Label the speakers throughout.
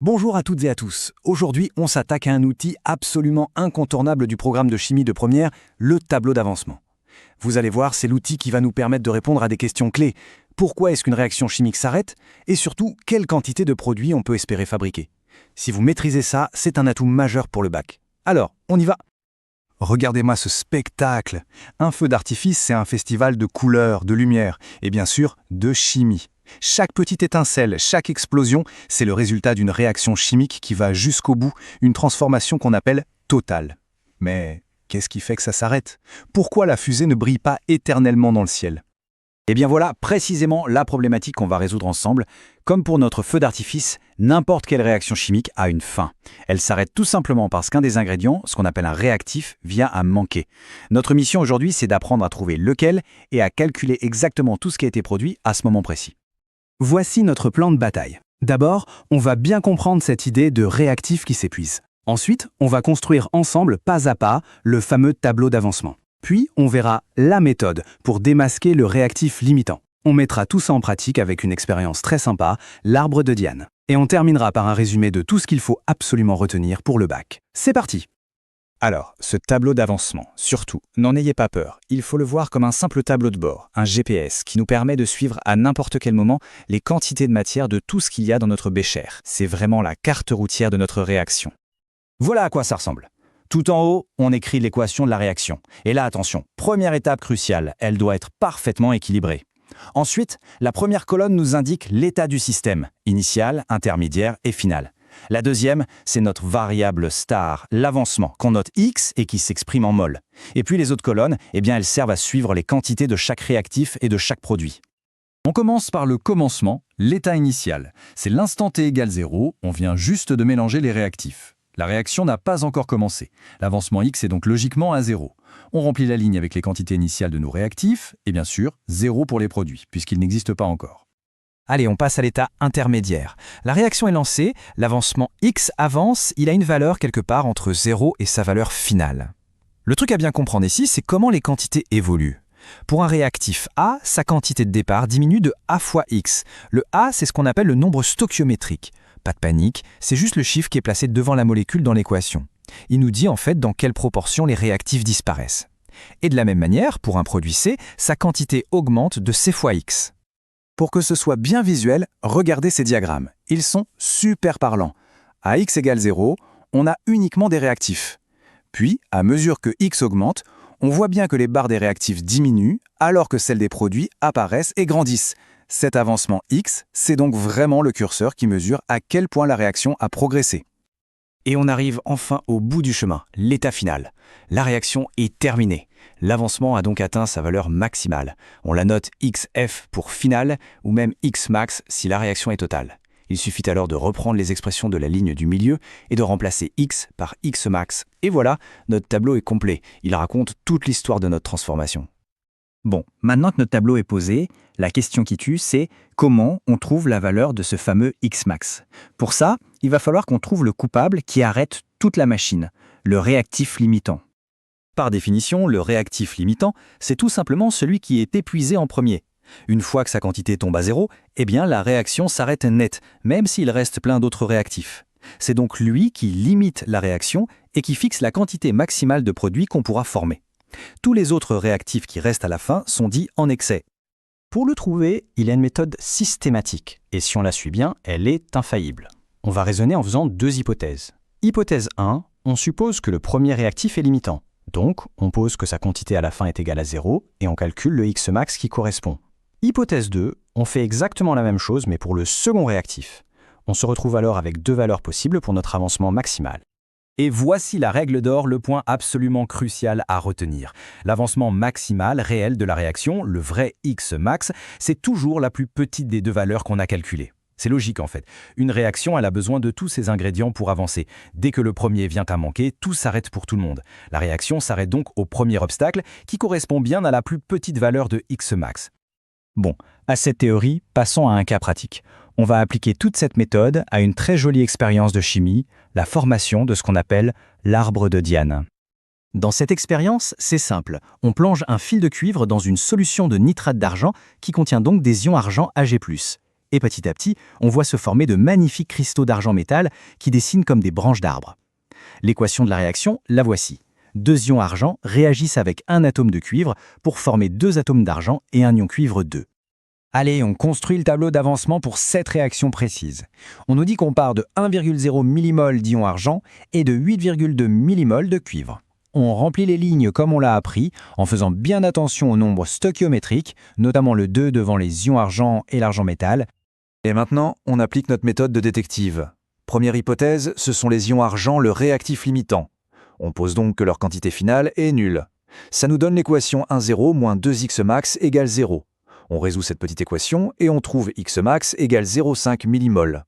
Speaker 1: Bonjour à toutes et à tous. Aujourd'hui, on s'attaque à un outil absolument incontournable du programme de chimie de première, le tableau d'avancement. Vous allez voir, c'est l'outil qui va nous permettre de répondre à des questions clés. Pourquoi est-ce qu'une réaction chimique s'arrête? Et surtout, quelle quantité de produits on peut espérer fabriquer? Si vous maîtrisez ça, c'est un atout majeur pour le bac. Alors, on y va! Regardez-moi ce spectacle! Un feu d'artifice, c'est un festival de couleurs, de lumière et bien sûr, de chimie. Chaque petite étincelle, chaque explosion, c'est le résultat d'une réaction chimique qui va jusqu'au bout, une transformation qu'on appelle totale. Mais qu'est-ce qui fait que ça s'arrête? Pourquoi la fusée ne brille pas éternellement dans le ciel?
Speaker 2: Eh bien voilà précisément la problématique qu'on va résoudre ensemble. Comme pour notre feu d'artifice, n'importe quelle réaction chimique a une fin. Elle s'arrête tout simplement parce qu'un des ingrédients, ce qu'on appelle un réactif, vient à manquer. Notre mission aujourd'hui, c'est d'apprendre à trouver lequel et à calculer exactement tout ce qui a été produit à ce moment précis.
Speaker 1: Voici notre plan de bataille. D'abord, on va bien comprendre cette idée de réactif qui s'épuise. Ensuite, on va construire ensemble, pas à pas, le fameux tableau d'avancement. Puis, on verra la méthode pour démasquer le réactif limitant. On mettra tout ça en pratique avec une expérience très sympa, l'arbre de Diane. Et on terminera par un résumé de tout ce qu'il faut absolument retenir pour le bac. C'est parti!
Speaker 2: Alors, ce tableau d'avancement, surtout, n'en ayez pas peur. Il faut le voir comme un simple tableau de bord, un GPS, qui nous permet de suivre à n'importe quel moment les quantités de matière de tout ce qu'il y a dans notre bécher. C'est vraiment la carte routière de notre réaction. Voilà à quoi ça ressemble. Tout en haut, on écrit l'équation de la réaction. Et là, attention, première étape cruciale, elle doit être parfaitement équilibrée. Ensuite, la première colonne nous indique l'état du système, initial, intermédiaire et final. La deuxième, c'est notre variable star, l'avancement, qu'on note X et qui s'exprime en mol. Et puis les autres colonnes, elles servent à suivre les quantités de chaque réactif et de chaque produit.
Speaker 3: On commence par le commencement, l'état initial. C'est l'instant t égale 0, on vient juste de mélanger les réactifs. La réaction n'a pas encore commencé. L'avancement X est donc logiquement à 0. On remplit la ligne avec les quantités initiales de nos réactifs, et bien sûr, 0 pour les produits, puisqu'ils n'existent pas encore.
Speaker 2: Allez, on passe à l'état intermédiaire. La réaction est lancée, l'avancement X avance, il a une valeur quelque part entre 0 et sa valeur finale. Le truc à bien comprendre ici, c'est comment les quantités évoluent. Pour un réactif A, sa quantité de départ diminue de A fois X. Le A, c'est ce qu'on appelle le nombre stoichiométrique. Pas de panique, c'est juste le chiffre qui est placé devant la molécule dans l'équation. Il nous dit en fait dans quelle proportion les réactifs disparaissent. Et de la même manière, pour un produit C, sa quantité augmente de C fois X.
Speaker 1: Pour que ce soit bien visuel, regardez ces diagrammes. Ils sont super parlants. À x égale 0, on a uniquement des réactifs. Puis, à mesure que x augmente, on voit bien que les barres des réactifs diminuent alors que celles des produits apparaissent et grandissent. Cet avancement x, c'est donc vraiment le curseur qui mesure à quel point la réaction a progressé.
Speaker 2: Et on arrive enfin au bout du chemin, l'état final. La réaction est terminée. L'avancement a donc atteint sa valeur maximale. On la note XF pour finale ou même Xmax si la réaction est totale. Il suffit alors de reprendre les expressions de la ligne du milieu et de remplacer X par Xmax. Et voilà, notre tableau est complet. Il raconte toute l'histoire de notre transformation. Bon, maintenant que notre tableau est posé, la question qui tue, c'est comment on trouve la valeur de ce fameux Xmax. Pour ça, il va falloir qu'on trouve le coupable qui arrête toute la machine, le réactif limitant. Par définition, le réactif limitant, c'est tout simplement celui qui est épuisé en premier. Une fois que sa quantité tombe à 0, la réaction s'arrête net, même s'il reste plein d'autres réactifs. C'est donc lui qui limite la réaction et qui fixe la quantité maximale de produits qu'on pourra former. Tous les autres réactifs qui restent à la fin sont dits en excès. Pour le trouver, il y a une méthode systématique, et si on la suit bien, elle est infaillible. On va raisonner en faisant deux hypothèses. Hypothèse 1, on suppose que le premier réactif est limitant. Donc, on pose que sa quantité à la fin est égale à 0, et on calcule le Xmax qui correspond. Hypothèse 2, on fait exactement la même chose, mais pour le second réactif. On se retrouve alors avec deux valeurs possibles pour notre avancement maximal. Et voici la règle d'or, le point absolument crucial à retenir. L'avancement maximal réel de la réaction, le vrai Xmax, c'est toujours la plus petite des deux valeurs qu'on a calculées. C'est logique en fait. Une réaction, elle a besoin de tous ses ingrédients pour avancer. Dès que le premier vient à manquer, tout s'arrête pour tout le monde. La réaction s'arrête donc au premier obstacle, qui correspond bien à la plus petite valeur de Xmax. Bon, à cette théorie, passons à un cas pratique. On va appliquer toute cette méthode à une très jolie expérience de chimie, la formation de ce qu'on appelle l'arbre de Diane. Dans cette expérience, c'est simple. On plonge un fil de cuivre dans une solution de nitrate d'argent qui contient donc des ions argent Ag+. Et petit à petit, on voit se former de magnifiques cristaux d'argent-métal qui dessinent comme des branches d'arbres. L'équation de la réaction, la voici. 2 ions argent réagissent avec un atome de cuivre pour former 2 atomes d'argent et un ion cuivre 2. Allez, on construit le tableau d'avancement pour cette réaction précise. On nous dit qu'on part de 1,0 millimol d'ion argent et de 8,2 millimol de cuivre. On remplit les lignes comme on l'a appris, en faisant bien attention aux nombres stoichiométriques, notamment le 2 devant les ions argent et l'argent métal.
Speaker 1: Et maintenant, on applique notre méthode de détective. Première hypothèse, ce sont les ions argent le réactif limitant. On pose donc que leur quantité finale est nulle. Ça nous donne l'équation 1,0 moins 2x max égale 0. On résout cette petite équation et on trouve x max égale 0,5 millimol.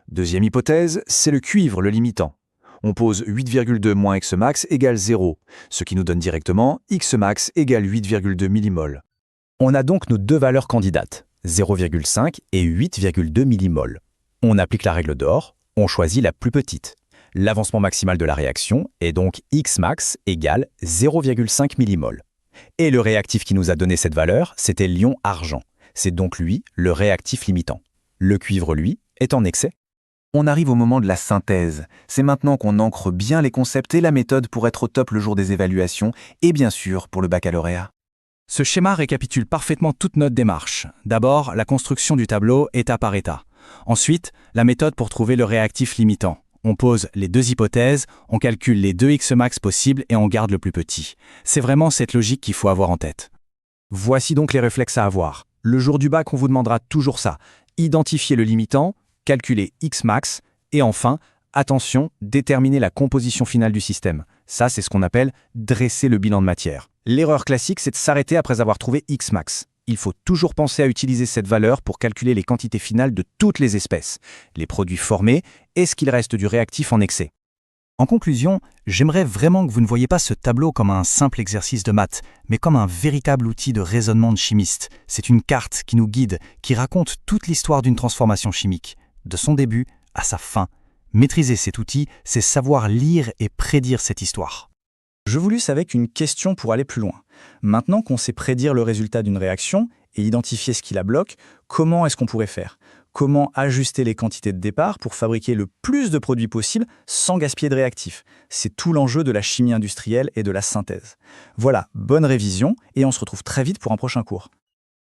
Speaker 1: Deuxième hypothèse, c'est le cuivre le limitant. On pose 8,2 moins x max égale 0, ce qui nous donne directement x max égale 8,2 millimol.
Speaker 2: On a donc nos 2 valeurs candidates, 0,5 et 8,2 millimol. On applique la règle d'or, on choisit la plus petite. L'avancement maximal de la réaction est donc x max égale 0,5 millimol. Et le réactif qui nous a donné cette valeur, c'était l'ion argent. C'est donc lui, le réactif limitant. Le cuivre, lui, est en excès.
Speaker 1: On arrive au moment de la synthèse. C'est maintenant qu'on ancre bien les concepts et la méthode pour être au top le jour des évaluations et bien sûr pour le baccalauréat.
Speaker 2: Ce schéma récapitule parfaitement toute notre démarche. D'abord, la construction du tableau état par état. Ensuite, la méthode pour trouver le réactif limitant. On pose les 2 hypothèses, on calcule les 2 x max possibles et on garde le plus petit. C'est vraiment cette logique qu'il faut avoir en tête. Voici donc les réflexes à avoir. Le jour du bac, on vous demandera toujours ça. Identifier le limitant, calculer x max et enfin, attention, déterminer la composition finale du système. Ça, c'est ce qu'on appelle dresser le bilan de matière. L'erreur classique, c'est de s'arrêter après avoir trouvé x max. Il faut toujours penser à utiliser cette valeur pour calculer les quantités finales de toutes les espèces, les produits formés et ce qu'il reste du réactif en excès. En conclusion, j'aimerais vraiment que vous ne voyiez pas ce tableau comme un simple exercice de maths, mais comme un véritable outil de raisonnement de chimiste. C'est une carte qui nous guide, qui raconte toute l'histoire d'une transformation chimique, de son début à sa fin. Maîtriser cet outil, c'est savoir lire et prédire cette histoire. Je vous laisse avec une question pour aller plus loin. Maintenant qu'on sait prédire le résultat d'une réaction et identifier ce qui la bloque, comment est-ce qu'on pourrait faire ? Comment ajuster les quantités de départ pour fabriquer le plus de produits possible sans gaspiller de réactifs ? C'est tout l'enjeu de la chimie industrielle et de la synthèse. Voilà, bonne révision et on se retrouve très vite pour un prochain cours.